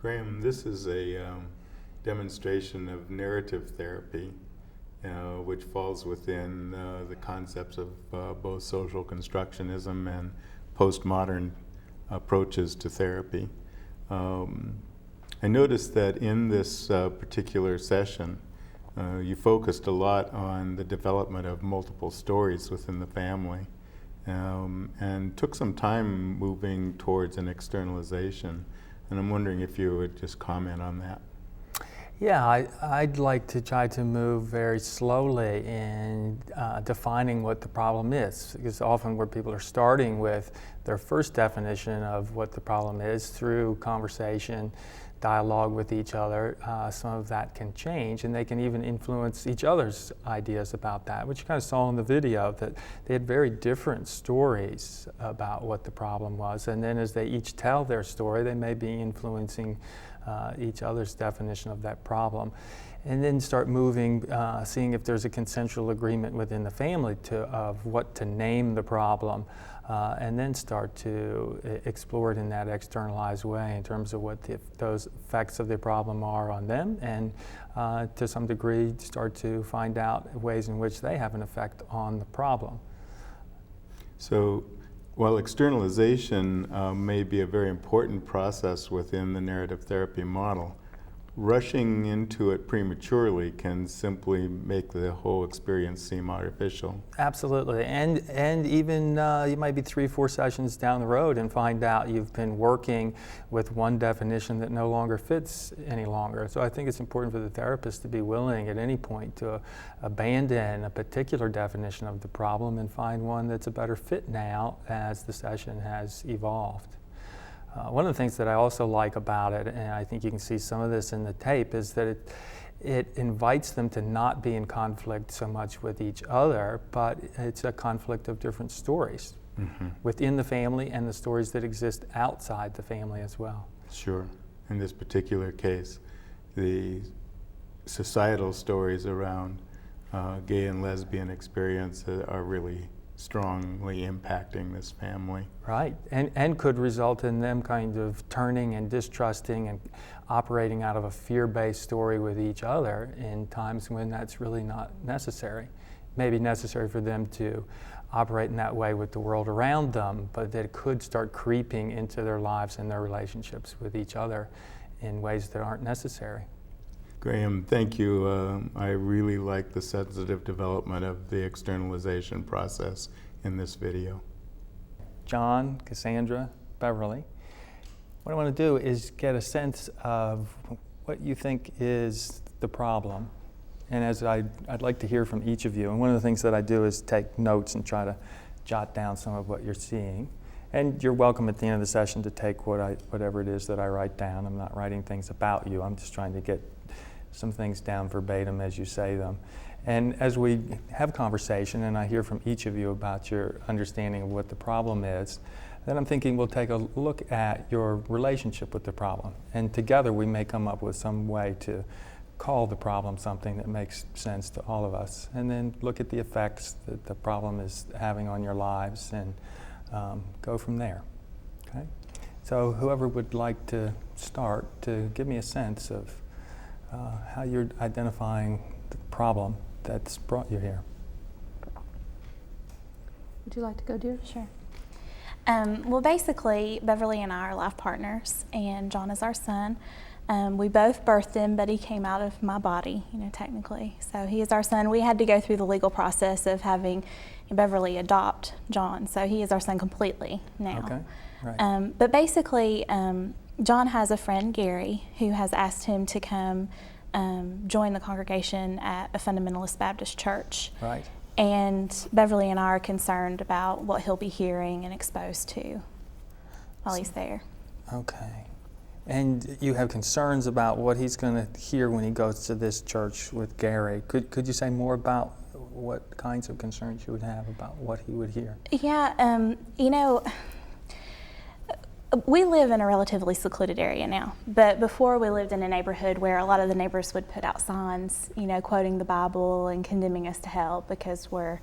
Graham, this is a demonstration of narrative therapy, which falls within the concepts of both social constructionism and postmodern approaches to therapy. I noticed that in this particular session, you focused a lot on the development of multiple stories within the family, and took some time moving towards an externalization. And I'm wondering if you would just comment on that. Yeah, I'd like to try to move very slowly in defining what the problem is, because often where people are starting with their first definition of what the problem is through conversation, dialogue with each other, some of that can change, and they can even influence each other's ideas about that, which you kind of saw in the video, that they had very different stories about what the problem was, and then as they each tell their story, they may be influencing each other's definition of that problem. And then start moving, seeing if there's a consensual agreement within the family of what to name the problem, and then start to explore it in that externalized way in terms of what those effects of the problem are on them, and to some degree start to find out ways in which they have an effect on the problem. So, while externalization may be a very important process within the narrative therapy model, rushing into it prematurely can simply make the whole experience seem artificial. Absolutely, and even you might be 3-4 sessions down the road and find out you've been working with one definition that no longer fits any longer. So I think it's important for the therapist to be willing at any point to abandon a particular definition of the problem and find one that's a better fit now as the session has evolved. One of the things that I also like about it, and I think you can see some of this in the tape, is that it invites them to not be in conflict so much with each other, but it's a conflict of different stories within the family and the stories that exist outside the family as well. Sure. In this particular case, the societal stories around gay and lesbian experience are really strongly impacting this family. Right, and could result in them kind of turning and distrusting and operating out of a fear-based story with each other in times when that's really not necessary. Maybe necessary for them to operate in that way with the world around them, but that it could start creeping into their lives and their relationships with each other in ways that aren't necessary. Graham, thank you. I really like the sensitive development of the externalization process in this video. John, Cassandra, Beverly, what I want to do is get a sense of what you think is the problem. And as I'd like to hear from each of you. And one of the things that I do is take notes and try to jot down some of what you're seeing. And you're welcome at the end of the session to take whatever it is that I write down. I'm not writing things about you. I'm just trying to get some things down verbatim as you say them. And as we have conversation and I hear from each of you about your understanding of what the problem is, then I'm thinking we'll take a look at your relationship with the problem. And together we may come up with some way to call the problem something that makes sense to all of us. And then look at the effects that the problem is having on your lives and go from there. Okay? So whoever would like to start to give me a sense of how you're identifying the problem that's brought you here. Would you like to go, dear? Sure. Well, basically, Beverly and I are life partners, and John is our son. We both birthed him, but he came out of my body, technically. So he is our son. We had to go through the legal process of having Beverly adopt John. So he is our son completely now. Okay. Right. But basically, John has a friend, Gary, who has asked him to come join the congregation at a fundamentalist Baptist church. Right. And Beverly and I are concerned about what he'll be hearing and exposed to while he's there. Okay. And you have concerns about what he's going to hear when he goes to this church with Gary. Could you say more about what kinds of concerns you would have about what he would hear? Yeah, we live in a relatively secluded area now, but before we lived in a neighborhood where a lot of the neighbors would put out signs, quoting the Bible and condemning us to hell because we're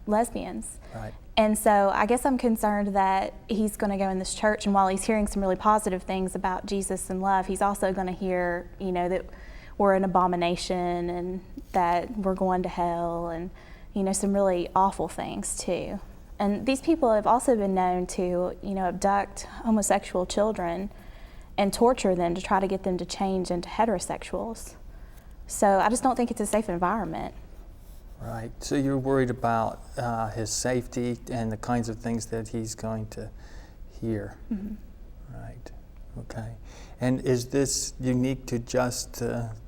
lesbians. Right. And so I guess I'm concerned that he's going to go in this church, and while he's hearing some really positive things about Jesus and love, he's also going to hear, that we're an abomination and that we're going to hell, and, some really awful things too. And these people have also been known to, abduct homosexual children and torture them to try to get them to change into heterosexuals. So I just don't think it's a safe environment. Right. So you're worried about his safety and the kinds of things that he's going to hear. Mm-hmm. Right. Okay. And is this unique to just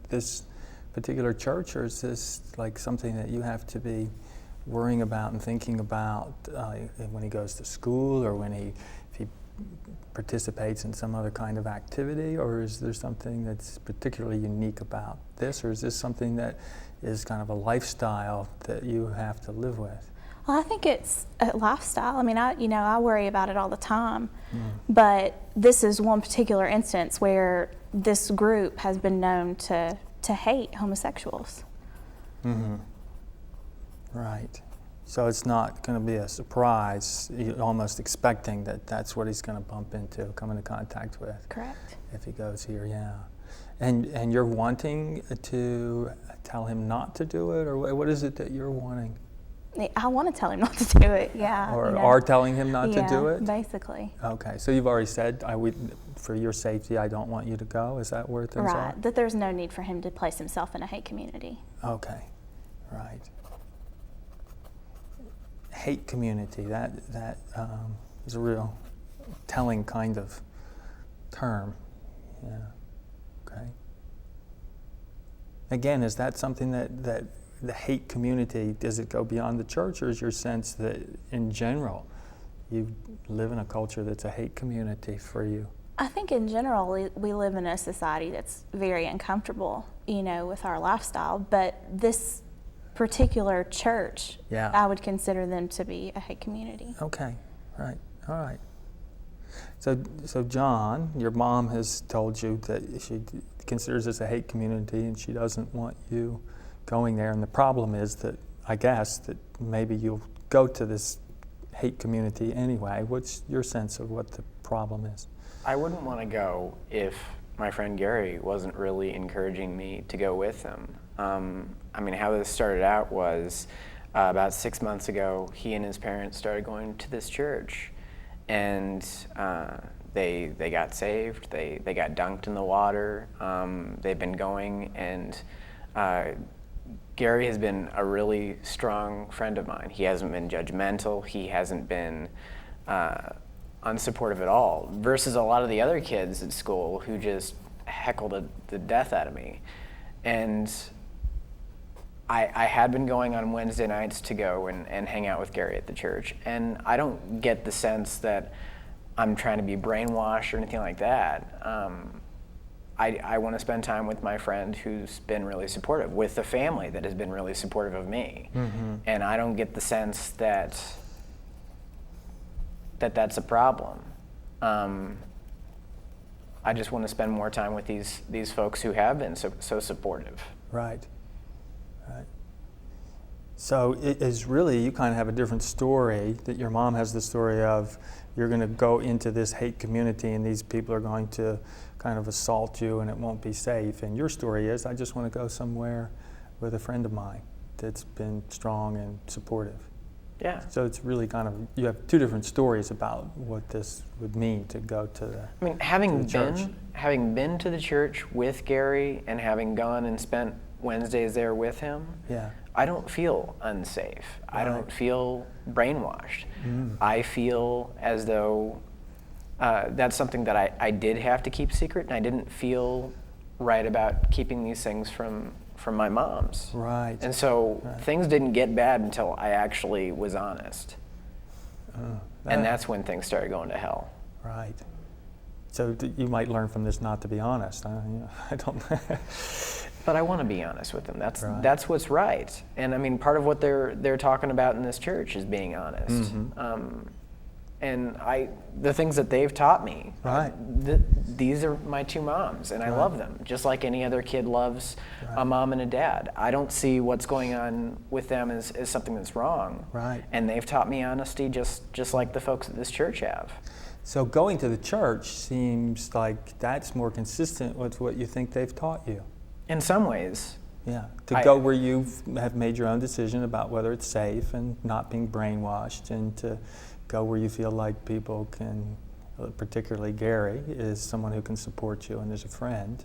this particular church, or is this like something that you have to be worrying about and thinking about when he goes to school, or if he participates in some other kind of activity, or is there something that's particularly unique about this, or is this something that is kind of a lifestyle that you have to live with? Well, I think it's a lifestyle. I mean, I worry about it all the time, but this is one particular instance where this group has been known to hate homosexuals. Mm-hmm. Right. So it's not going to be a surprise. You're almost expecting that that's what he's going to bump into, come into contact with. Correct. If he goes here, yeah. And you're wanting to tell him not to do it, or what is it that you're wanting? I want to tell him not to do it, yeah. Or are telling him not to do it? Basically. Okay, so you've already said, for your safety, I don't want you to go. Is that where things are? Right, that there's no need for him to place himself in a hate community. Okay, right. Hate community, that is a real telling kind of term. Yeah, okay. Again, is that something that the hate community, does it go beyond the church, or is your sense that in general you live in a culture that's a hate community for you? I think in general we live in a society that's very uncomfortable, with our lifestyle, but this particular church, yeah, I would consider them to be a hate community. Okay, right, all right. So John, your mom has told you that she considers this a hate community and she doesn't want you going there, and the problem is that, I guess, that maybe you'll go to this hate community anyway. What's your sense of what the problem is? I wouldn't want to go if my friend Gary wasn't really encouraging me to go with him. How this started out was about 6 months ago, he and his parents started going to this church, and they got saved, they got dunked in the water, they've been going, and Gary has been a really strong friend of mine. He hasn't been judgmental, he hasn't been unsupportive at all, versus a lot of the other kids at school who just heckled the death out of me. And I had been going on Wednesday nights to go and hang out with Gary at the church, and I don't get the sense that I'm trying to be brainwashed or anything like that. I want to spend time with my friend who's been really supportive, with the family that has been really supportive of me. Mm-hmm. And I don't get the sense that that's a problem. I just want to spend more time with these folks who have been so supportive. Right. Right. So it is really, you kind of have a different story, that your mom has the story of you're going to go into this hate community and these people are going to kind of assault you and it won't be safe. And your story is, I just want to go somewhere with a friend of mine that's been strong and supportive. Yeah. So it's really kind of, you have two different stories about what this would mean to go to the having church. Been to the church with Gary and having gone and spent Wednesdays there with him, yeah, I don't feel unsafe. Right. I don't feel brainwashed. Mm. I feel as though that's something that I did have to keep secret, and I didn't feel right about keeping these things from my mom's. Right. And so things didn't get bad until I actually was honest. And that's when things started going to hell. Right. So you might learn from this not to be honest. I don't. But I want to be honest with them. Right. That's what's right. And part of what they're talking about in this church is being honest. Mm-hmm. And the things that they've taught me, Right. These are my two moms, and I Right. love them, just like any other kid loves a mom and a dad. I don't see what's going on with them as something that's wrong. Right. And they've taught me honesty just like the folks at this church have. So going to the church seems like that's more consistent with what you think they've taught you. In some ways. Yeah, to go where you have made your own decision about whether it's safe and not being brainwashed, and to go where you feel like people can, particularly Gary, is someone who can support you and is a friend.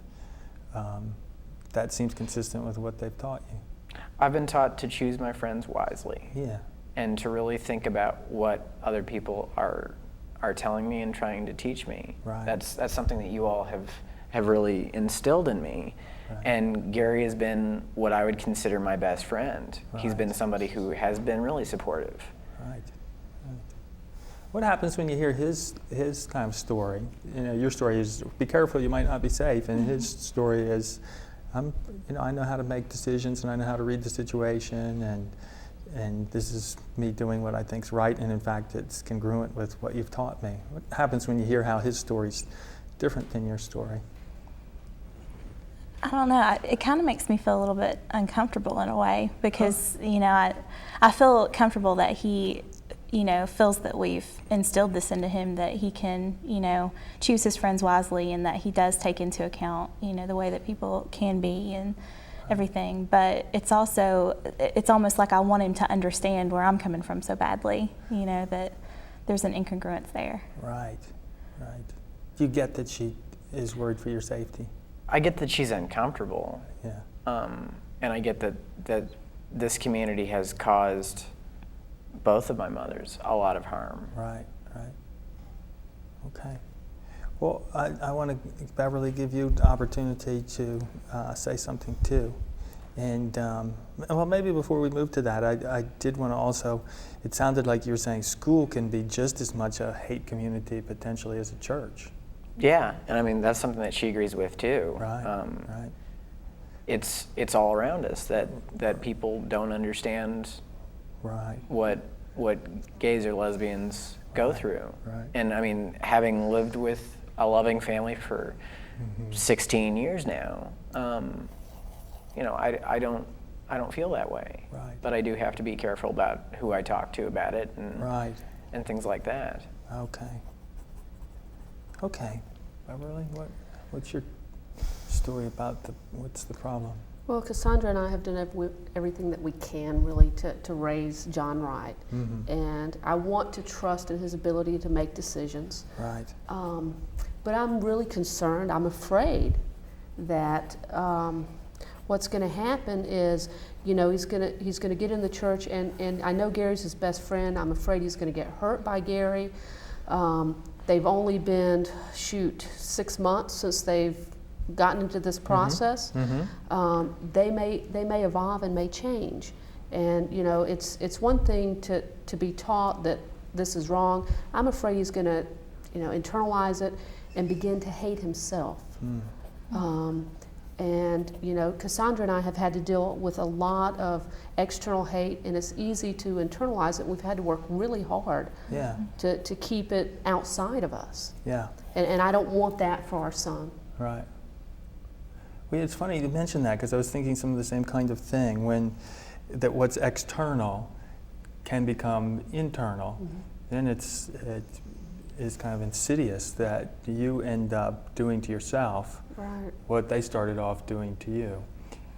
That seems consistent with what they've taught you. I've been taught to choose my friends wisely. Yeah. And to really think about what other people are telling me and trying to teach me. Right. That's something that you all have really instilled in me. Right. And Gary has been what I would consider my best friend. He's Right. been somebody who has been really supportive. Right. What happens when you hear his kind of story? You know, your story is, be careful, you might not be safe, and his story is, I know how to make decisions, and I know how to read the situation, and this is me doing what I think's right, and in fact it's congruent with what you've taught me. What happens when you hear how his story's different than your story? I don't know. It kind of makes me feel a little bit uncomfortable in a way, because I feel comfortable that he feels that we've instilled this into him, that he can choose his friends wisely, and that he does take into account the way that people can be and everything. But it's almost like I want him to understand where I'm coming from so badly, that there's an incongruence there. Right. Do you get that she is worried for your safety? I get that she's uncomfortable. Yeah. And I get that this community has caused both of my mothers a lot of harm. Right. Okay. Well, I want to, Beverly, give you the opportunity to say something too. And, well, maybe before we move to that, I did want to also, it sounded like you were saying school can be just as much a hate community potentially as a church. Yeah, and I mean, that's something that she agrees with too. Right. It's all around us that people don't understand Right. what gays or lesbians go through. Right. And I mean, having lived with a loving family for 16 years now, I don't feel that way. Right. But I do have to be careful about who I talk to about it Right. and things like that. Okay. Beverly, what's your story about what's the problem? Well, Cassandra and I have done everything that we can really to raise John right. Mm-hmm. And I want to trust in his ability to make decisions. Right. But I'm really concerned. I'm afraid that what's going to happen is, he's going to get in the church, and I know Gary's his best friend. I'm afraid he's going to get hurt by Gary. They've only been 6 months since they've gotten into this process. Mm-hmm. They may evolve and may change, and it's one thing to be taught that this is wrong. I'm afraid he's going to internalize it and begin to hate himself. And Cassandra and I have had to deal with a lot of external hate, and it's easy to internalize it. We've had to work really hard to keep it outside of us. Yeah. And I don't want that for our son. Right. Well, it's funny you mentioned that, because I was thinking some of the same kind of thing, that what's external can become internal. Then it is kind of insidious that you end up doing to yourself what they started off doing to you.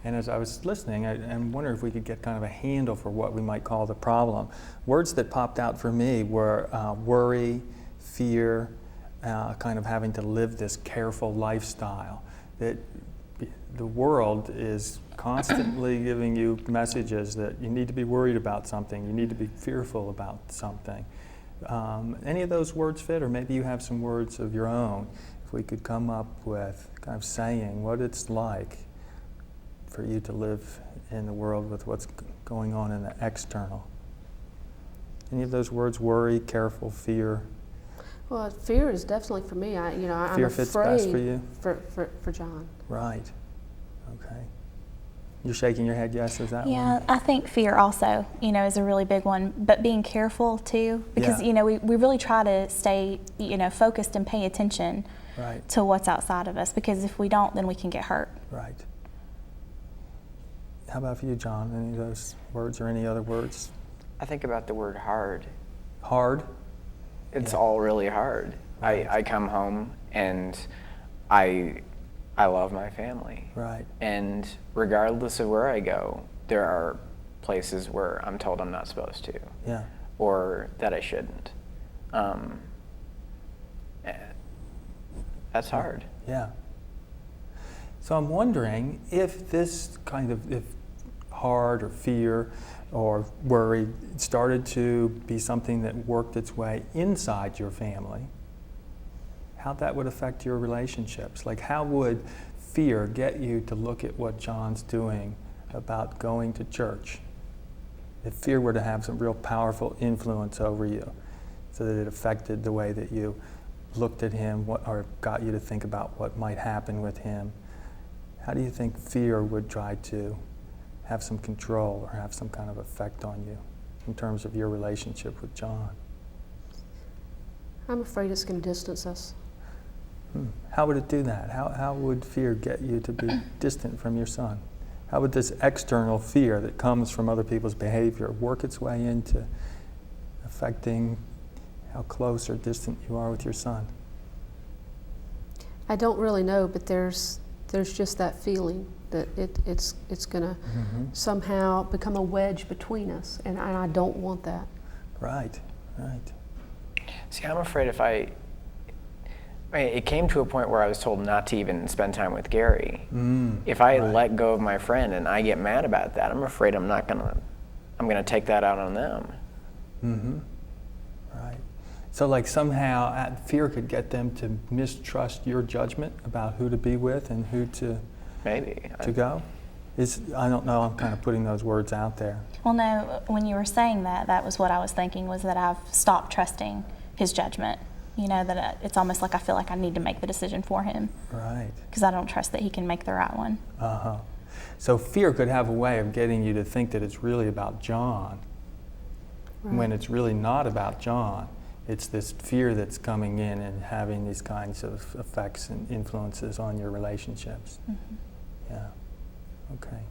And as I was listening, I'm wondering if we could get kind of a handle for what we might call the problem. Words that popped out for me were worry, fear, kind of having to live this careful lifestyle. That the world is constantly giving you messages that you need to be worried about something, you need to be fearful about something. Any of those words fit, or maybe you have some words of your own? If we could come up with kind of saying what it's like for you to live in the world with what's going on in the external. Any of those words? Worry, careful, fear? Well, fear is definitely for me. I'm Fear afraid fits best for you? for John. Right. Okay. You're shaking your head yes, is that one? Yeah, I think fear also, is a really big one, but being careful too, because, Yeah. we really try to stay, focused and pay attention Right, to what's outside of us, because if we don't, then we can get hurt. right. How about for you, John? Any of those words or any other words? I think about the word hard. Hard? It's Yeah. all really hard. Right. I come home and I love my family. Right. And regardless of where I go, there are places where I'm told I'm not supposed to, Yeah. or that I shouldn't. That's hard. Yeah. So I'm wondering if this kind of, if hard or fear or worry started to be something that worked its way inside your family, how that would affect your relationships. Like, how would fear get you to look at what John's doing about going to church? If fear were to have some real powerful influence over you, so that it affected the way that you looked at him, or got you to think about what might happen with him, how do you think fear would try to have some control or have some kind of effect on you in terms of your relationship with John? I'm afraid it's going to distance us. How would it do that? How would fear get you to be distant from your son? How would this external fear that comes from other people's behavior work its way into affecting how close or distant you are with your son? I don't really know, but there's just that feeling that it's going to somehow become a wedge between us, and I don't want that. Right, right. See, I'm afraid it came to a point where I was told not to even spend time with Gary. If I right. let go of my friend and I get mad about that, I'm afraid I'm gonna take that out on them. Mm-hmm. Right. So like somehow fear could get them to mistrust your judgment about who to be with and who to Maybe. go? I don't know, I'm kind of putting those words out there. Well, no, when you were saying that, that was what I was thinking, was that I've stopped trusting his judgment. That it's almost like I feel like I need to make the decision for him. Right. Because I don't trust that he can make the right one. Uh-huh. So fear could have a way of getting you to think that it's really about John, when it's really not about John. It's this fear that's coming in and having these kinds of effects and influences on your relationships. Yeah. Okay.